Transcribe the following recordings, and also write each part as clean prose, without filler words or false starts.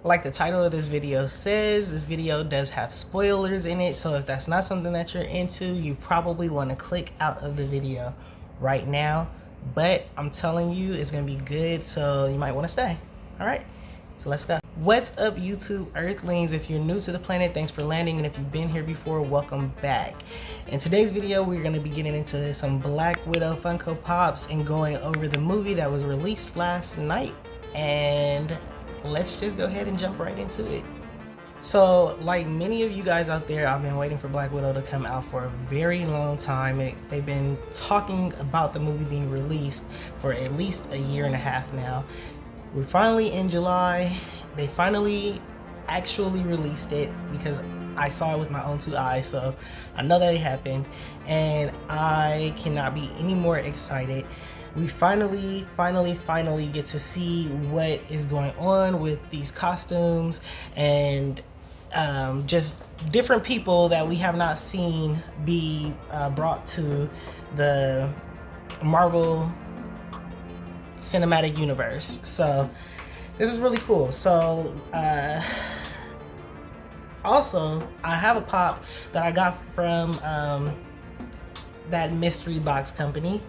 Like the title of this video says, this video does have spoilers in it, so if that's not something that you're into, you probably want to click out of the video right now. But I'm telling you, it's gonna be good, so you might want to stay. All right, so let's go. What's up, YouTube Earthlings? If you're new to the planet, thanks for landing, and if you've been here before, welcome back. In today's video, we're gonna be getting into some Black Widow Funko Pops and going over the movie that was released last night. And let's just go ahead and jump right into it. So, like many of you guys out there, I've been waiting for Black Widow to come out for a very long time. They've been talking about the movie being released for at least a year and a half now. We're finally in July. They finally actually released it because I saw it with my own two eyes, so I know that it happened, and I cannot be any more excited. We finally get to see what is going on with these costumes and just different people that we have not seen be brought to the Marvel Cinematic Universe. So this is really cool. So also, I have a pop that I got from that mystery box company.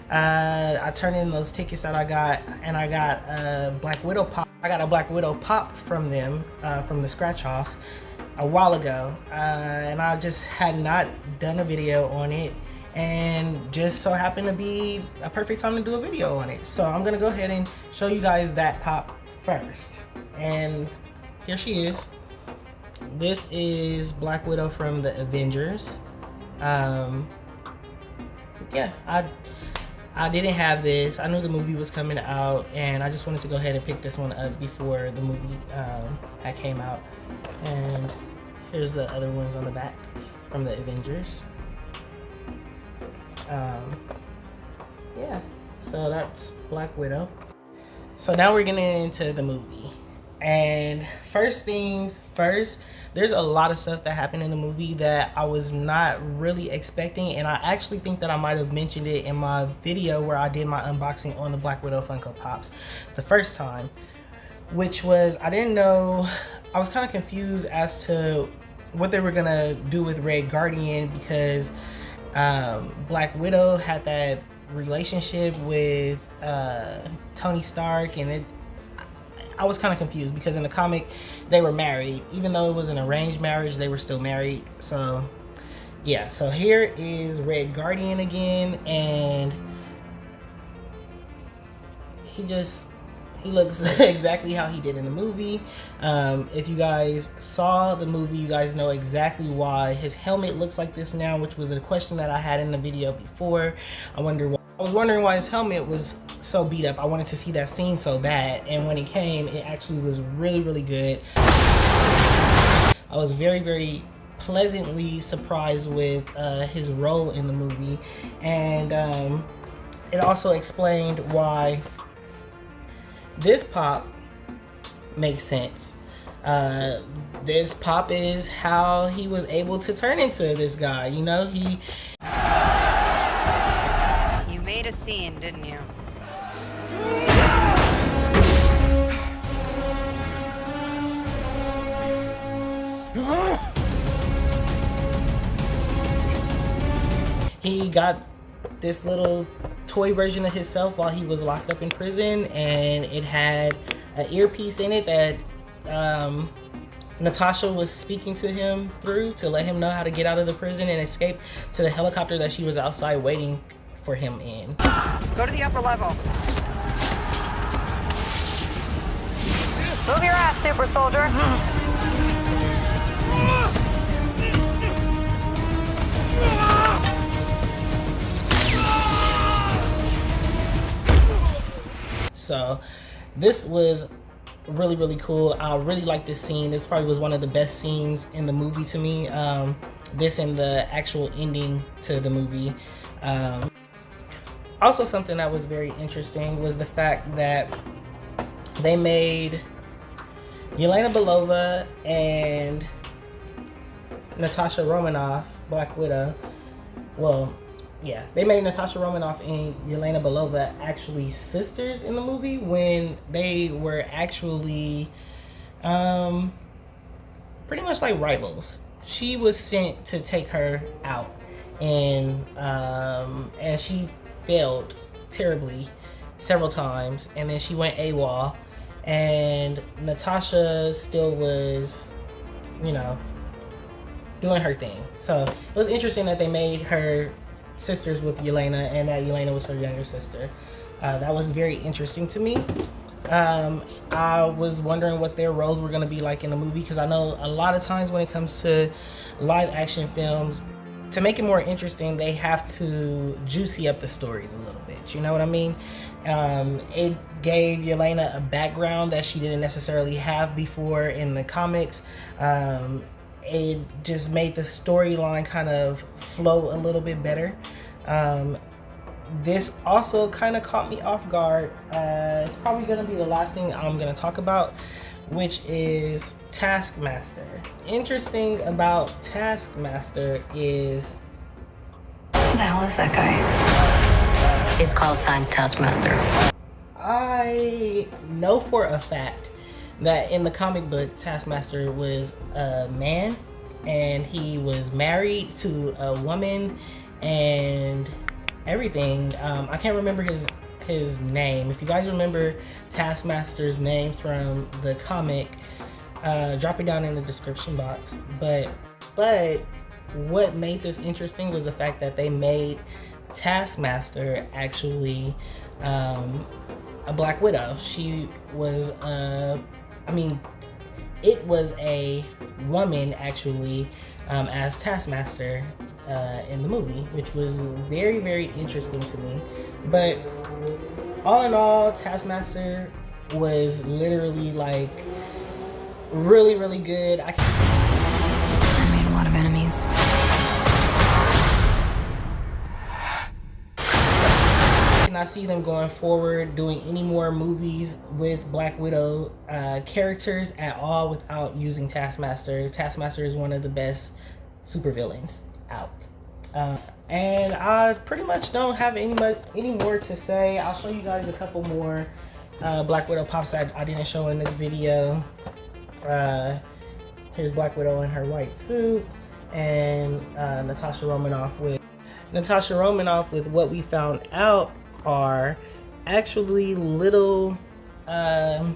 I turned in those tickets that I got, and I got a Black Widow pop. I got a Black Widow pop from them, from the scratch offs a while ago, and I just had not done a video on it, and just so happened to be a perfect time to do a video on it. So I'm gonna go ahead and show you guys that pop first. And here she is. This is Black Widow from the Avengers. Yeah, I didn't have this. I knew the movie was coming out, and I just wanted to go ahead and pick this one up before the movie that came out. And here's the other ones on the back from the Avengers. Yeah, so that's Black Widow. So now we're getting into the movie. And first things first, there's a lot of stuff that happened in the movie that I was not really expecting, and I actually think that I might have mentioned it in my video where I did my unboxing on the Black Widow Funko Pops the first time, which was, I didn't know, I was kind of confused as to what they were gonna do with Red Guardian, because Black Widow had that relationship with Tony Stark, and I was kind of confused because in the comic they were married. Even though it was an arranged marriage, they were still married. So yeah, so here is Red Guardian again, and he looks exactly how he did in the movie. If you guys saw the movie, you guys know exactly why his helmet looks like this now, which was a question that I had in the video before. I was wondering why his helmet was so beat up. I wanted to see that scene so bad, and when it came, it actually was really good. I was very pleasantly surprised with his role in the movie, and it also explained why this pop makes sense. This pop is how he was able to turn into this guy. You know, You made a scene, didn't you? He got this little toy version of himself while he was locked up in prison, and it had an earpiece in it that Natasha was speaking to him through to let him know how to get out of the prison and escape to the helicopter that she was outside waiting for him in. Go to the upper level. Move your ass, super soldier. So this was really cool. I really like this scene. This probably was one of the best scenes in the movie to me. This and the actual ending to the movie. Also, something that was very interesting was the fact that they made Yelena Belova and Natasha Romanoff, Black Widow. Well, yeah, they made Natasha Romanoff and Yelena Belova actually sisters in the movie when they were actually pretty much like rivals. She was sent to take her out, and she failed terribly several times, and then she went AWOL, and Natasha still was, you know, doing her thing. So it was interesting that they made her sisters with Yelena, and that Yelena was her younger sister. That was very interesting to me. I was wondering what their roles were going to be like in the movie, because I know a lot of times when it comes to live action films, to make it more interesting, they have to juicy up the stories a little bit. You know what I mean? It gave Yelena a background that she didn't necessarily have before in the comics. It just made the storyline kind of flow a little bit better. This also kind of caught me off guard. It's probably going to be the last thing I'm going to talk about, which is Taskmaster. Interesting about Taskmaster is... Who the hell is that guy? His call sign's Taskmaster. I know for a fact that in the comic book, Taskmaster was a man, and he was married to a woman and everything. I can't remember his name. If you guys remember Taskmaster's name from the comic, drop it down in the description box. But what made this interesting was the fact that they made Taskmaster actually a Black Widow. She was it was a woman actually as Taskmaster in the movie, which was very, very interesting to me. But all in all, Taskmaster was literally like really, really good. I made a lot of enemies. I see them going forward doing any more movies with Black Widow characters at all without using Taskmaster. Taskmaster is one of the best supervillains out. And I pretty much don't have any more to say. I'll show you guys a couple more Black Widow pops that I didn't show in this video. Here's Black Widow in her white suit, and Natasha Romanoff with what we found out are actually little I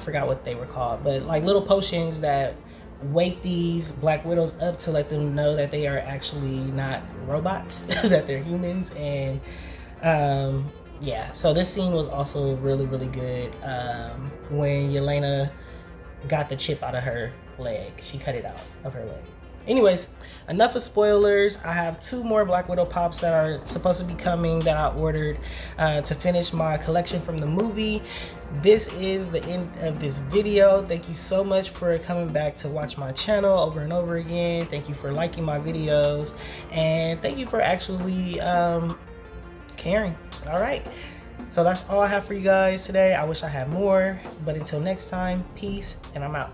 forgot what they were called, but like little potions that wake these Black Widows up to let them know that they are actually not robots, that they're humans. And yeah, so this scene was also really, really good. When Yelena got the chip out of her leg, she cut it out of her leg. Anyways, enough of spoilers. I have 2 more Black Widow pops that are supposed to be coming that I ordered to finish my collection from the movie. This is the end of this video. Thank you so much for coming back to watch my channel over and over again. Thank you for liking my videos, and thank you for actually caring. All right, so that's all I have for you guys today. I wish I had more, but until next time, peace, and I'm out.